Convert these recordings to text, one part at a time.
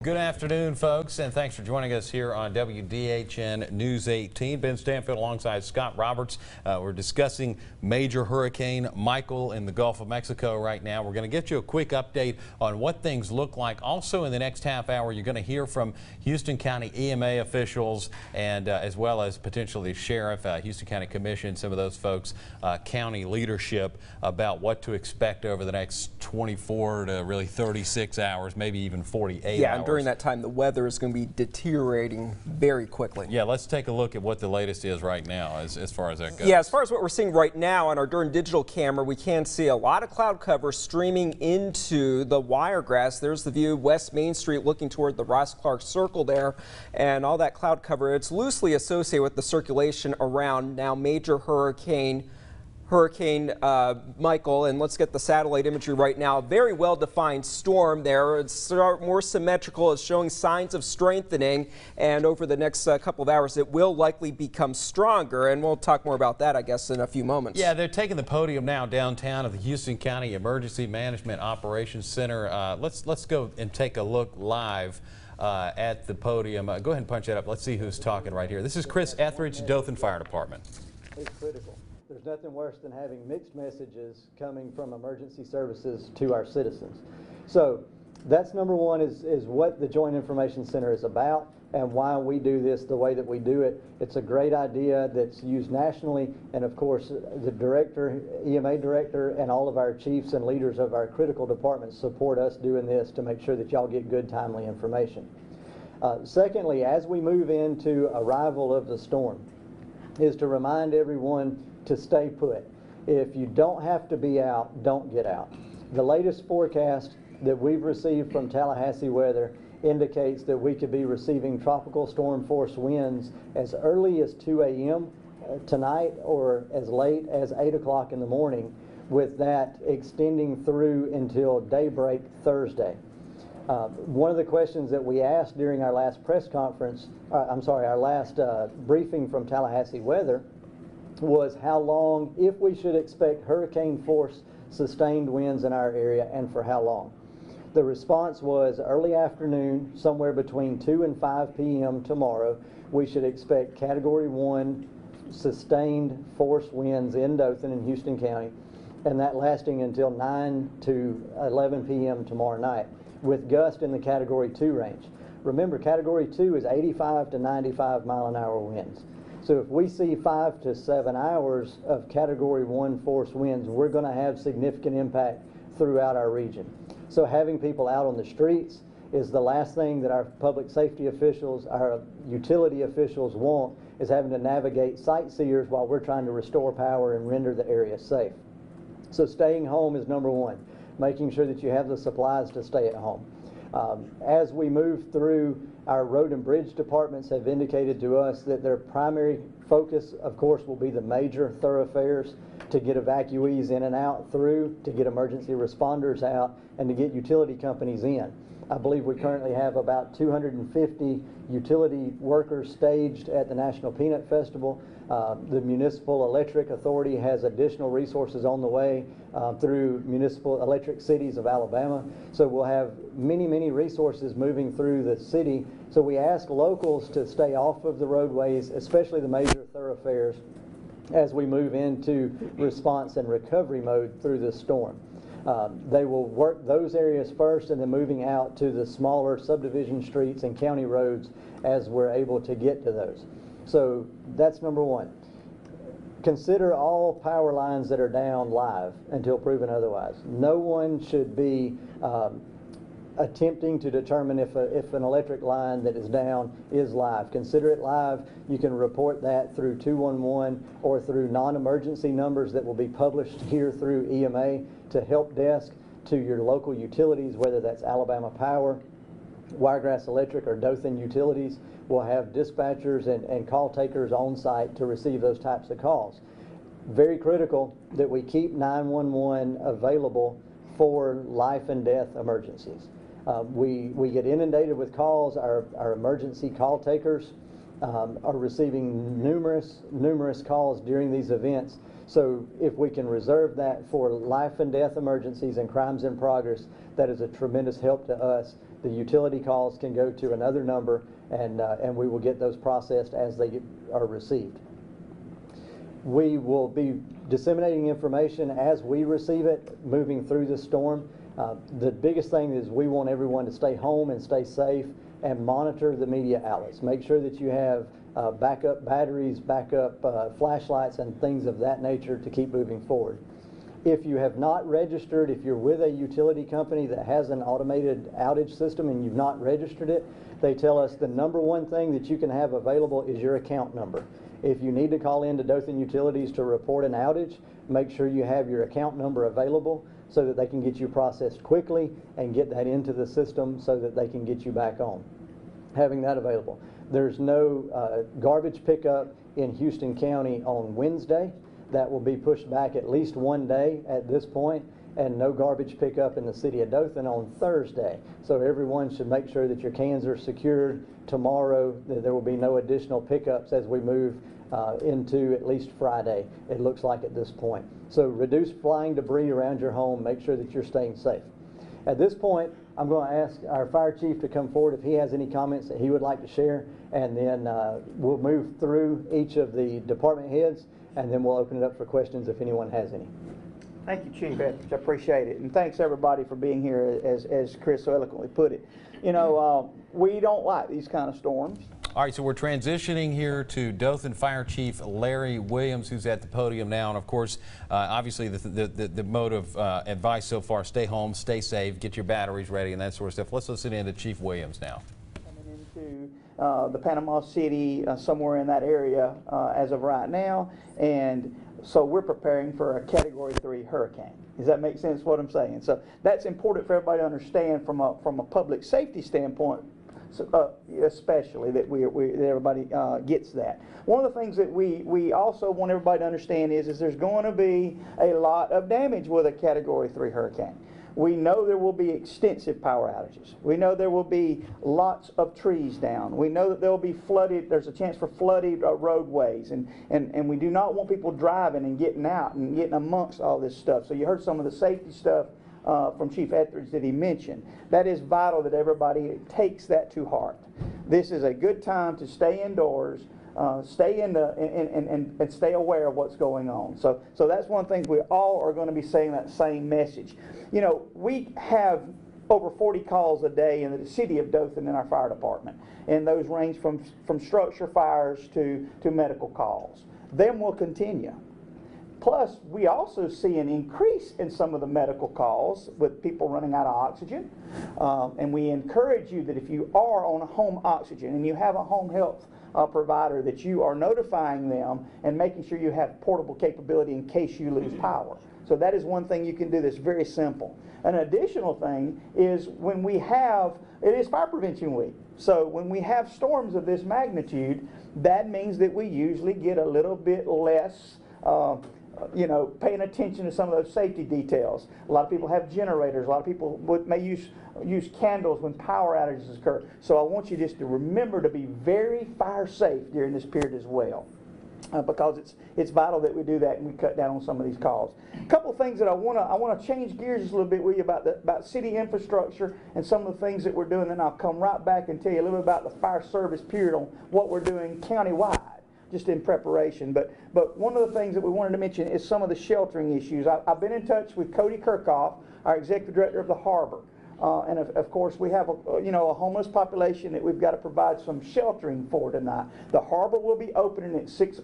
Good afternoon, folks, and thanks for joining us here on WDHN News 18. Ben Stanfield alongside Scott Roberts. We're discussing Major Hurricane Michael in the Gulf of Mexico right now. We're going to get you a quick update on what things look like. Also, in the next half hour, you're going to hear from Houston County EMA officials and as well as potentially the sheriff, Houston County Commission, some of those folks, county leadership about what to expect over the next 24 to really 36 hours, maybe even 48 hours. During that time, the weather is going to be deteriorating very quickly. Yeah, let's take a look at what the latest is right now as far as that goes. Yeah, as far as what we're seeing right now on our Durham digital camera, we can see a lot of cloud cover streaming into the Wiregrass. There's the view, West Main Street, looking toward the Ross Clark Circle there, and all that cloud cover. It's loosely associated with the circulation around now Major Hurricane Michael, and let's get the satellite imagery right now. Very well-defined storm there. It's more symmetrical. It's showing signs of strengthening, and over the next couple of hours, it will likely become stronger, and we'll talk more about that, I guess, in a few moments. Yeah, they're taking the podium now downtown at the Houston County Emergency Management Operations Center. Let's go and take a look live at the podium. Go ahead and punch that up. Let's see who's talking right here. This is Chris Etheridge, Dothan Fire Department. It's critical. There's nothing worse than having mixed messages coming from emergency services to our citizens. So that's number one, is what the Joint Information Center is about and why we do this the way that we do it. It's a great idea that's used nationally, and of course the director, EMA director, and all of our chiefs and leaders of our critical departments support us doing this to make sure that y'all get good, timely information. Secondly, as we move into arrival of the storm, is to remind everyone to stay put. If you don't have to be out, don't get out. The latest forecast that we've received from Tallahassee Weather indicates that we could be receiving tropical storm force winds as early as 2 a.m. tonight or as late as 8 o'clock in the morning, with that extending through until daybreak Thursday. One of the questions that we asked during our last press conference, our last briefing from Tallahassee Weather, was how long, if we should expect hurricane force sustained winds in our area, and for how long. The response was early afternoon, somewhere between 2 and 5 p.m. tomorrow, we should expect Category 1 sustained force winds in Dothan and Houston County, and that lasting until 9 to 11 p.m. tomorrow night, with gust in the Category 2 range. Remember, Category 2 is 85 to 95 mile-an-hour winds. So if we see 5 to 7 hours of Category 1 force winds, we're going to have significant impact throughout our region. So having people out on the streets is the last thing that our public safety officials, our utility officials want, is having to navigate sightseers while we're trying to restore power and render the area safe. So staying home is number one, making sure that you have the supplies to stay at home. As we move through, our road and bridge departments have indicated to us that their primary focus, of course, will be the major thoroughfares to get evacuees in and out through, to get emergency responders out, and to get utility companies in. I believe we currently have about 250 utility workers staged at the National Peanut Festival. The Municipal Electric Authority has additional resources on the way through Municipal Electric Cities of Alabama. So we'll have many, many resources moving through the city. So we ask locals to stay off of the roadways, especially the major thoroughfares, as we move into response and recovery mode through this storm. They will work those areas first, and then moving out to the smaller subdivision streets and county roads as we're able to get to those. So that's number one. Consider all power lines that are down live until proven otherwise. No one should be attempting to determine if an electric line that is down is live. Consider it live. You can report that through 211 or through non-emergency numbers that will be published here through EMA to help desk, to your local utilities, whether that's Alabama Power, Wiregrass Electric, or Dothan Utilities. We'll have dispatchers and call takers on site to receive those types of calls. Very critical that we keep 911 available for life and death emergencies. We get inundated with calls. Our emergency call takers are receiving numerous calls during these events. So if we can reserve that for life and death emergencies and crimes in progress, that is a tremendous help to us. The utility calls can go to another number, and we will get those processed as they are received. We will be disseminating information as we receive it moving through the storm. The biggest thing is we want everyone to stay home and stay safe and monitor the media outlets. Make sure that you have backup batteries, backup flashlights, and things of that nature to keep moving forward. If you have not registered, if you're with a utility company that has an automated outage system and you've not registered it, they tell us the number one thing that you can have available is your account number. If you need to call in to Dothan Utilities to report an outage, make sure you have your account number available so that they can get you processed quickly and get that into the system so that they can get you back on. Having that available. There's no garbage pickup in Houston County on Wednesday. That will be pushed back at least one day at this point, and no garbage pickup in the city of Dothan on Thursday. So everyone should make sure that your cans are secured tomorrow. There will be no additional pickups as we move into at least Friday, it looks like at this point. So reduce flying debris around your home. Make sure that you're staying safe. At this point, I'm going to ask our fire chief to come forward if he has any comments that he would like to share, and then we'll move through each of the department heads, and then we'll open it up for questions if anyone has any. Thank you, Chief Etheridge. I appreciate it. And thanks, everybody, for being here, as Chris so eloquently put it. You know, we don't like these kind of storms. All right, so we're transitioning here to Dothan Fire Chief Larry Williams, who's at the podium now. And, of course, obviously the mode of advice so far, stay home, stay safe, get your batteries ready, and that sort of stuff. Let's listen in to Chief Williams now. Coming into the Panama City, somewhere in that area as of right now. And so we're preparing for a Category 3 hurricane. Does that make sense what I'm saying? So that's important for everybody to understand from a public safety standpoint, especially that that everybody gets that. One of the things that we also want everybody to understand is there's going to be a lot of damage with a Category 3 hurricane. We know there will be extensive power outages. We know there will be lots of trees down. We know that there will be flooded, there's a chance for flooded roadways, and we do not want people driving and getting out and getting amongst all this stuff. So you heard some of the safety stuff from Chief Etheridge that he mentioned. That is vital that everybody takes that to heart. This is a good time to stay indoors, stay in and stay aware of what's going on. So that's one of the things we all are going to be saying, that same message. You know, we have over 40 calls a day in the city of Dothan in our fire department, and those range from structure fires to medical calls. Them will continue. Plus, we also see an increase in some of the medical calls with people running out of oxygen. And we encourage you that if you are on a home oxygen and you have a home health provider, that you are notifying them and making sure you have portable capability in case you lose power. So that is one thing you can do that's very simple. An additional thing is when we have, it is Fire Prevention Week. So when we have storms of this magnitude, that means that we usually get a little bit less you know, paying attention to some of those safety details. A lot of people have generators. A lot of people may use candles when power outages occur. So I want you just to remember to be very fire safe during this period as well, because it's vital that we do that and we cut down on some of these calls. A couple of things that I want to change gears just a little bit with you about city infrastructure and some of the things that we're doing. Then I'll come right back and tell you a little bit about the fire service period on what we're doing countywide, just in preparation. But one of the things that we wanted to mention is some of the sheltering issues. I've been in touch with Cody Kirkhoff, our executive director of the Harbor. And of course, we have a homeless population that we've got to provide some sheltering for tonight. The Harbor will be opening at 6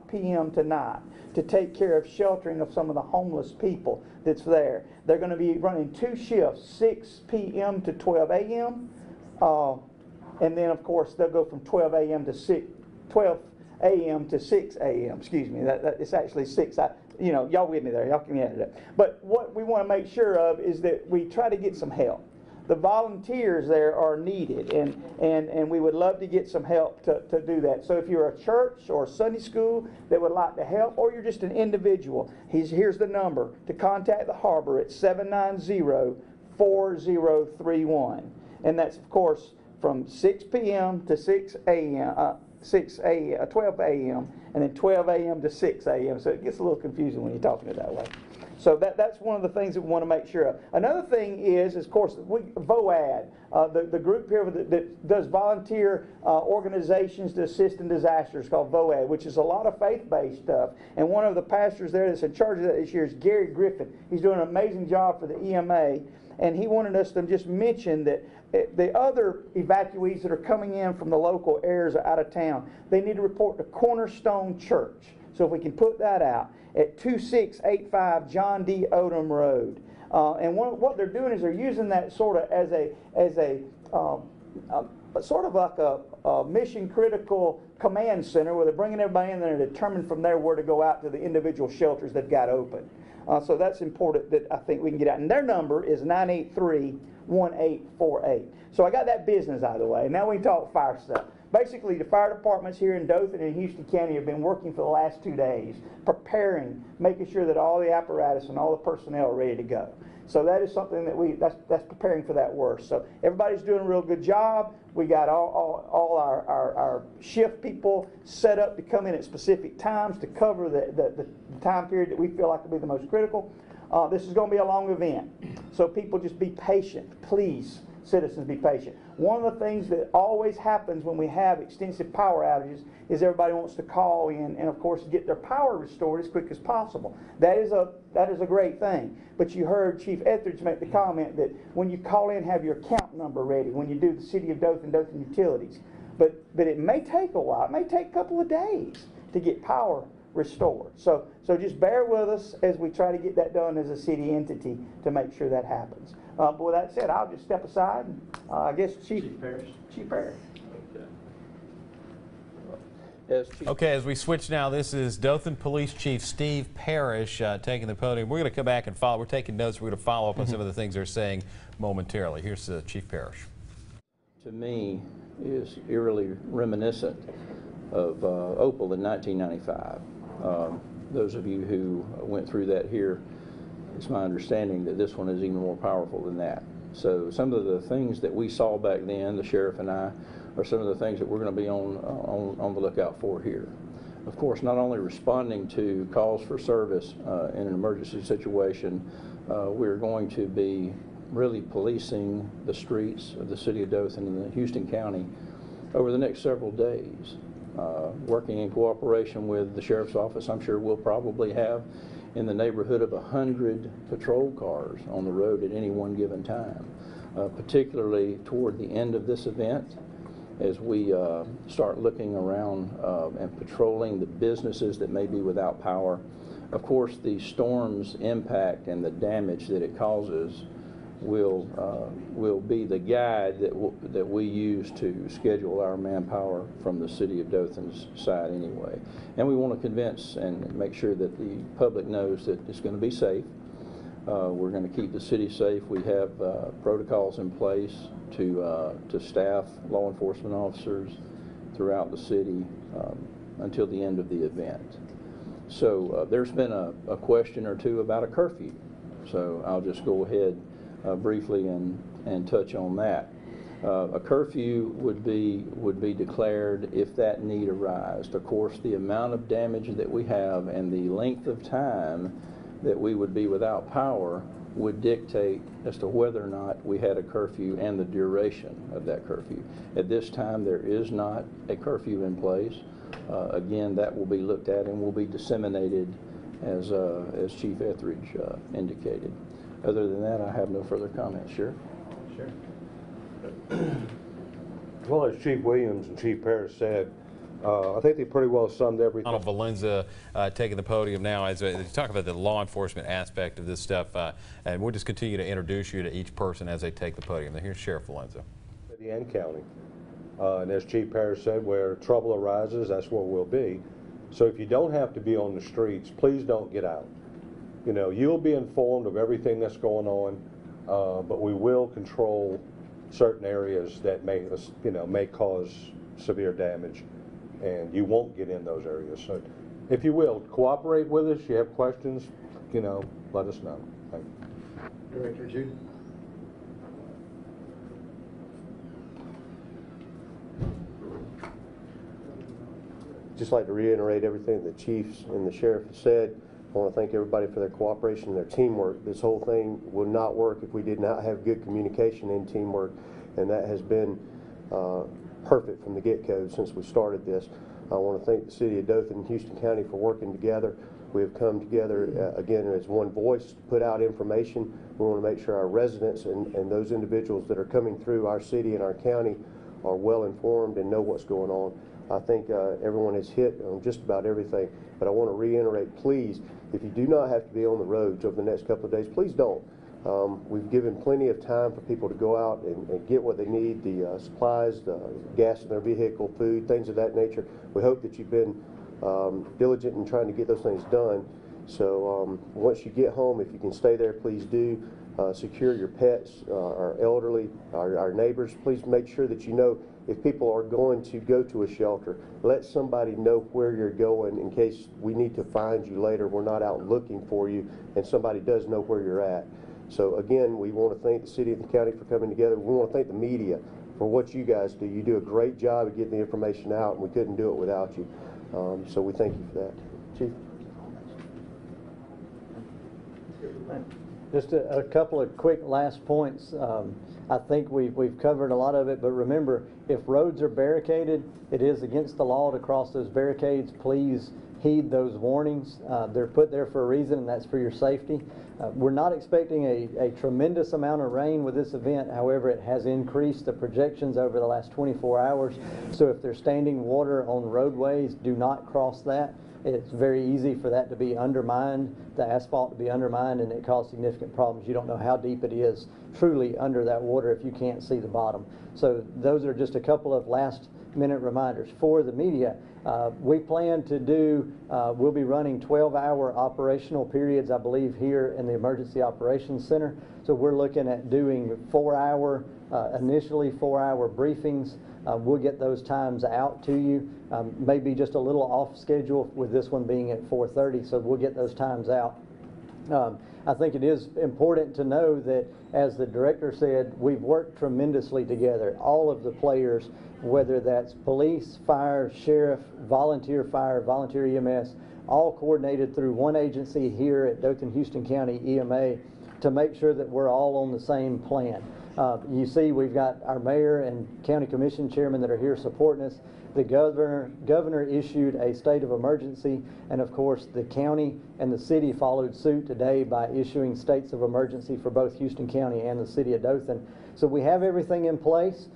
p.m. tonight to take care of sheltering of some of the homeless people that's there. They're going to be running 2 shifts, 6 p.m. to 12 a.m. And then, of course, they'll go from 12 a.m. to 6 a.m. Excuse me. It's actually 6. You know, y'all with me there. Y'all can edit it. But what we want to make sure of is that we try to get some help. The volunteers there are needed, and we would love to get some help to do that. So if you're a church or a Sunday school that would like to help, or you're just an individual, here's the number to contact the Harbor at 790-4031. And that's, of course, from 6 p.m. to 6 a.m. 12 a.m. and then 12 a.m. to 6 a.m. So it gets a little confusing when you're talking it that way. So that's one of the things that we want to make sure of. Another thing is of course, VOAD, the group here that does volunteer organizations to assist in disasters called VOAD, which is a lot of faith-based stuff. And one of the pastors there that's in charge of that this year is Gary Griffin. He's doing an amazing job for the EMA. And he wanted us to just mention that the other evacuees that are coming in from the local areas out of town, they need to report to Cornerstone Church. So if we can put that out at 2685 John D. Odom Road. And what they're doing is they're using that sort of as a sort of like a mission critical command center where they're bringing everybody in there and determine from there where to go out to the individual shelters they've got open. So that's important that I think we can get out. And their number is 983-1848. So I got that business out of the way. Now we can talk fire stuff. Basically, the fire departments here in Dothan and Houston County have been working for the last 2 days, preparing, making sure that all the apparatus and all the personnel are ready to go. So that is something that that's preparing for that worst. So everybody's doing a real good job. We got all our shift people set up to come in at specific times to cover the time period that we feel like will be the most critical. This is going to be a long event. So people just be patient. Please, citizens, be patient. One of the things that always happens when we have extensive power outages is everybody wants to call in and, of course, get their power restored as quick as possible. That is a great thing. But you heard Chief Etheridge make the comment that when you call in, have your account number ready when you do the City of Dothan Utilities. But it may take a while. It may take a couple of days to get power restored. So just bear with us as we try to get that done as a city entity to make sure that happens. But with that said, I'll just step aside and I guess Chief Parish. Okay, as we switch now, this is Dothan Police Chief Steve Parish taking the podium. We're going to come back and follow. We're taking notes. We're going to follow up on some of the things they're saying momentarily. Here's Chief Parish. To me, is eerily reminiscent of Opal in 1995. Those of you who went through that here, it's my understanding that this one is even more powerful than that. So some of the things that we saw back then, the sheriff and I, are some of the things that we're going to be on the lookout for here. Of course, not only responding to calls for service in an emergency situation, we're going to be really policing the streets of the city of Dothan and the Houston County over the next several days. Working in cooperation with the sheriff's office, I'm sure we'll probably have in the neighborhood of 100 patrol cars on the road at any one given time, particularly toward the end of this event as we start looking around and patrolling the businesses that may be without power. Of course, the storm's impact and the damage that it causes will be the guide that we use to schedule our manpower from the city of Dothan's side anyway. And we want to convince and make sure that the public knows that it's going to be safe. We're going to keep the city safe. We have protocols in place to staff law enforcement officers throughout the city until the end of the event. So there's been a question or two about a curfew. So I'll just go ahead briefly and touch on that. A curfew would be declared if that need arised. Of course, the amount of damage that we have and the length of time that we would be without power would dictate as to whether or not we had a curfew and the duration of that curfew. At this time, there is not a curfew in place. Again, that will be looked at and will be disseminated as Chief Etheridge indicated. Other than that, I have no further comments. Sure. Well, as Chief Williams and Chief Parish said, I think they pretty well summed everything. Donald Valenza taking the podium now as you talk about the law enforcement aspect of this stuff, and we'll just continue to introduce you to each person as they take the podium. Now, here's Sheriff Valenza. City and county. And as Chief Parish said, where trouble arises, that's where we'll be. So if you don't have to be on the streets, please don't get out. You know, you'll be informed of everything that's going on, but we will control certain areas that may cause severe damage, and you won't get in those areas. So if you will, cooperate with us. You have questions, let us know. Thank you. Director Judy. just like to reiterate everything the chiefs and the sheriff have said. I want to thank everybody for their cooperation and their teamwork. This whole thing would not work if we did not have good communication and teamwork, and that has been perfect from the get-go since we started this. I want to thank the city of Dothan and Houston County for working together. We have come together again as one voice to put out information. We want to make sure our residents and those individuals that are coming through our city and our county are well informed and know what's going on. I think everyone has hit on just about everything, but I want to reiterate, please, if you do not have to be on the roads over the next couple of days, please don't. We've given plenty of time for people to go out and get what they need, the supplies, the gas in their vehicle, food, things of that nature. We hope that you've been diligent in trying to get those things done. So once you get home, if you can stay there, please do. Secure your pets, our elderly, our neighbors. Please make sure that you know if people are going to go to a shelter, let somebody know where you're going in case we need to find you later. We're not out looking for you and somebody does know where you're at. So again, we want to thank the city and the county for coming together. We want to thank the media for what you guys do. You do a great job of getting the information out, and we couldn't do it without you. So we thank you for that. Chief? Just a couple of quick last points. I think we've covered a lot of it, but remember, if roads are barricaded, it is against the law to cross those barricades. Please heed those warnings. They're put there for a reason, and that's for your safety. We're not expecting a tremendous amount of rain with this event. However, it has increased the projections over the last 24 hours. So if there's standing water on roadways, do not cross that. It's very easy for that to be undermined, the asphalt to be undermined, and it causes significant problems. You don't know how deep it is truly under that water if you can't see the bottom. So those are just a couple of last minute reminders. For the media, we plan to do, we'll be running 12-hour operational periods, I believe, here in the Emergency Operations Center. So we're looking at doing initially 4-hour briefings. We'll get those times out to you. Maybe just a little off schedule with this one being at 4:30, so we'll get those times out. I think it is important to know that, as the director said, we've worked tremendously together. All of the players, whether that's police, fire, sheriff, volunteer fire, volunteer EMS, all coordinated through one agency here at Dothan Houston County EMA to make sure that we're all on the same plan. You see, we've got our mayor and county commission chairman that are here supporting us. The governor issued a state of emergency, and of course the county and the city followed suit today by issuing states of emergency for both Houston County and the city of Dothan. So we have everything in place.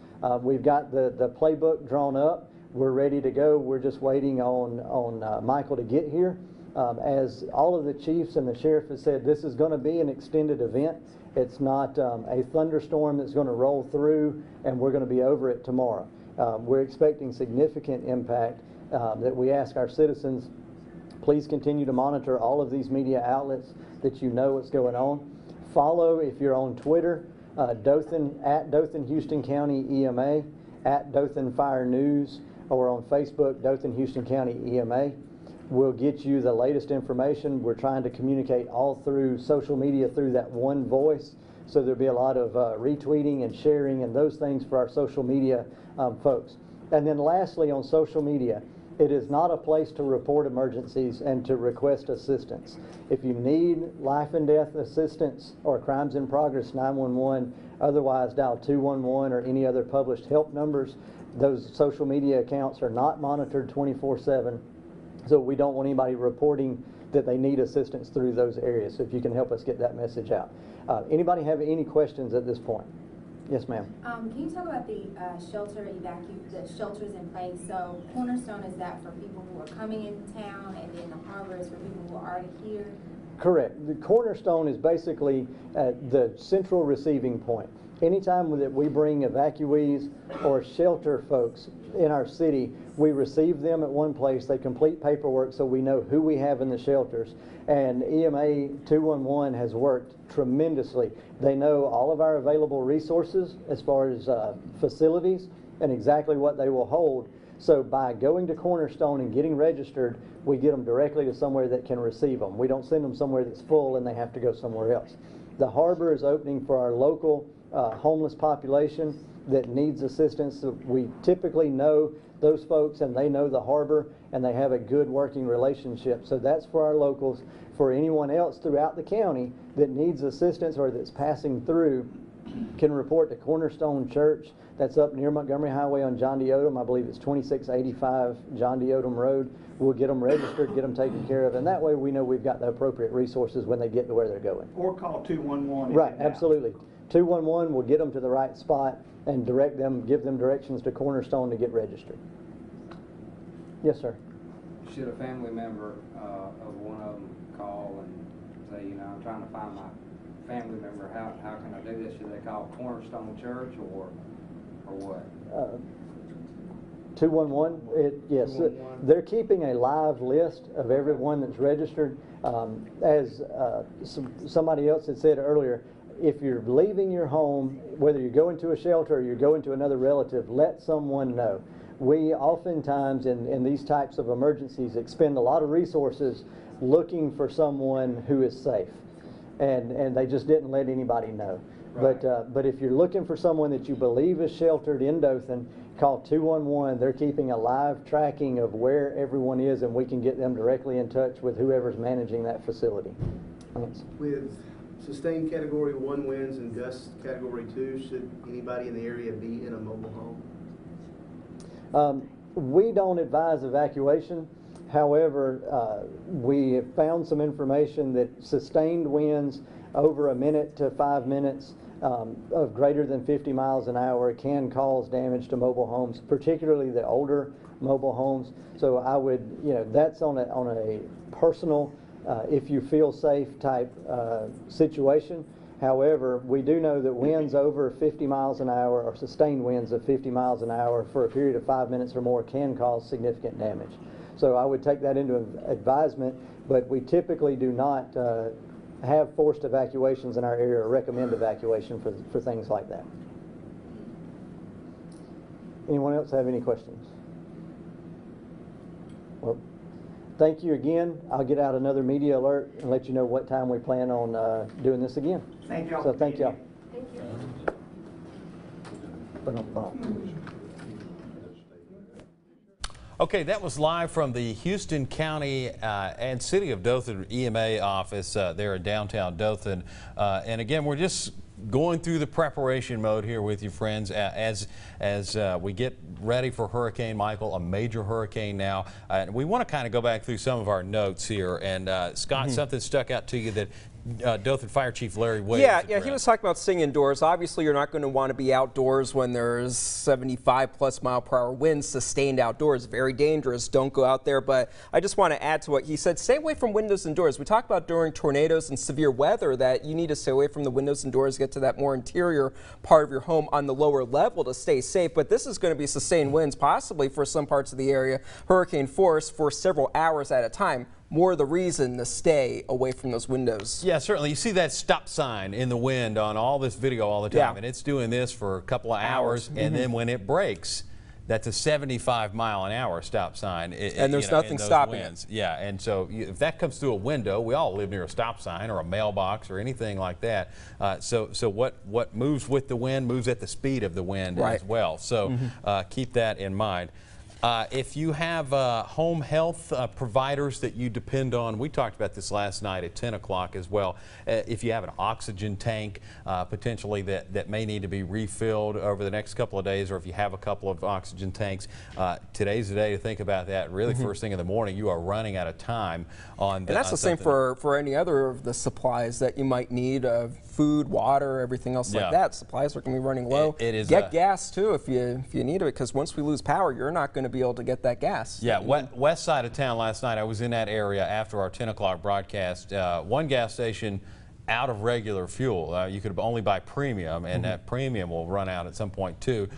We've got the playbook drawn up. We're ready to go. We're just waiting on Michael to get here. As all of the chiefs and the sheriff have said, this is going to be an extended event. It's not a thunderstorm that's going to roll through and we're going to be over it tomorrow. We're expecting significant impact that we ask our citizens, please continue to monitor all of these media outlets that you know what's going on. Follow, if you're on Twitter, Dothan, at Dothan Houston County EMA, at Dothan Fire News, or on Facebook, Dothan Houston County EMA. We'll get you the latest information. We're trying to communicate all through social media through that one voice. So there'll be a lot of retweeting and sharing and those things for our social media folks. And then lastly, on social media, it is not a place to report emergencies and to request assistance. If you need life and death assistance or crimes in progress, 911, otherwise dial 211 or any other published help numbers. Those social media accounts are not monitored 24/7. So we don't want anybody reporting that they need assistance through those areas. So if you can help us get that message out. Anybody have any questions at this point? Yes, ma'am. Can you talk about the the shelters in place? So Cornerstone, is that for people who are coming into town, and then the harbor is for people who are already here? Correct. The Cornerstone is basically the central receiving point. Anytime that we bring evacuees or shelter folks in our city, we receive them at one place. They complete paperwork so we know who we have in the shelters. And EMA 211 has worked tremendously. They know all of our available resources as far as facilities and exactly what they will hold. So by going to Cornerstone and getting registered, we get them directly to somewhere that can receive them. We don't send them somewhere that's full and they have to go somewhere else. The harbor is opening for our local homeless population. that needs assistance. We typically know those folks, and they know the harbor, and they have a good working relationship. So that's for our locals. For anyone else throughout the county that needs assistance or that's passing through, can report to Cornerstone Church. That's up near Montgomery Highway on John D. Odom. I believe it's 2685 John D. Odom Road. We'll get them registered, get them taken care of, and that way we know we've got the appropriate resources when they get to where they're going. Or call 211. Right, absolutely. 211 will get them to the right spot and direct them, give them directions to Cornerstone to get registered. Yes, sir. Should a family member of one of them call and say, you know, I'm trying to find my family member, how can I do this? Should they call Cornerstone Church or what? 211, yes. 211. They're keeping a live list of everyone that's registered. As somebody else had said earlier, if you're leaving your home, whether you're going to a shelter or you're going to another relative, let someone know. We oftentimes in these types of emergencies expend a lot of resources looking for someone who is safe, and they just didn't let anybody know. Right. But if you're looking for someone that you believe is sheltered in Dothan, call 211. They're keeping a live tracking of where everyone is, and we can get them directly in touch with whoever's managing that facility. Thanks. With sustained Category 1 winds and gusts Category 2, should anybody in the area be in a mobile home? We don't advise evacuation. However, we have found some information that sustained winds over a minute to 5 minutes of greater than 50 miles an hour can cause damage to mobile homes, particularly the older mobile homes. So I would, you know, that's on a personal, if you feel safe type situation. However, we do know that winds over 50 miles an hour or sustained winds of 50 miles an hour for a period of 5 minutes or more can cause significant damage. So I would take that into advisement, but we typically do not have forced evacuations in our area or recommend evacuation for things like that. Anyone else have any questions? Well, thank you again. I'll get out another media alert and let you know what time we plan on doing this again. Thank y'all. So thank y'all. Thank you. Okay, that was live from the Houston County and City of Dothan EMA office there in downtown Dothan. And again, we're just going through the preparation mode here with you, friends, as we get ready for Hurricane Michael, a major hurricane now. We want to kind of go back through some of our notes here. And Scott, something stuck out to you that Dothan Fire Chief Larry Williams. Yeah, he was talking about staying indoors. Obviously, you're not going to want to be outdoors when there's 75+ mph winds sustained outdoors. Very dangerous. Don't go out there. But I just want to add to what he said. Stay away from windows and doors. We talked about during tornadoes and severe weather that you need to stay away from the windows and doors, get to that more interior part of your home on the lower level to stay safe. But this is going to be sustained winds, possibly for some parts of the area, hurricane force for several hours at a time. More the reason to stay away from those windows. Yeah, certainly. You see that stop sign in the wind on all this video all the time, and it's doing this for a couple of hours, and then when it breaks, that's a 75-mile-an-hour stop sign. And there's nothing stopping it. Yeah, and so if that comes through a window, we all live near a stop sign or a mailbox or anything like that. So what moves with the wind moves at the speed of the wind as well. So keep that in mind. If you have home health providers that you depend on, we talked about this last night at 10 o'clock as well. If you have an oxygen tank potentially that may need to be refilled over the next couple of days, or if you have a couple of oxygen tanks, today's the day to think about that. Really, first thing in the morning, you are running out of time on the, and that's the same for any other of the supplies that you might need, food, water, everything else like that. Supplies are going to be running low. Get gas too if you need it, because once we lose power, you're not going to be able to get that gas. Yeah, west side of town last night, I was in that area after our 10 o'clock broadcast. One gas station out of regular fuel. You could only buy premium, and that premium will run out at some point too.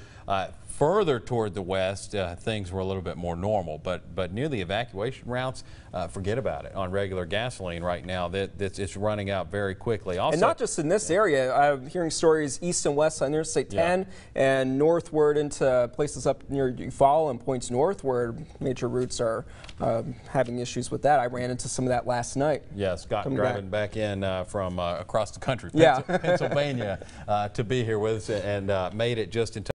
Further toward the west, things were a little bit more normal, but near the evacuation routes, forget about it. On regular gasoline right now, it's running out very quickly. Also, and not just in this area. I'm hearing stories east and west on Interstate 10 and northward into places up near Eufaula and points northward. Major routes are having issues with that. I ran into some of that last night. Yeah, Scott driving back in from across the country, Pennsylvania, to be here with us, and made it just in time.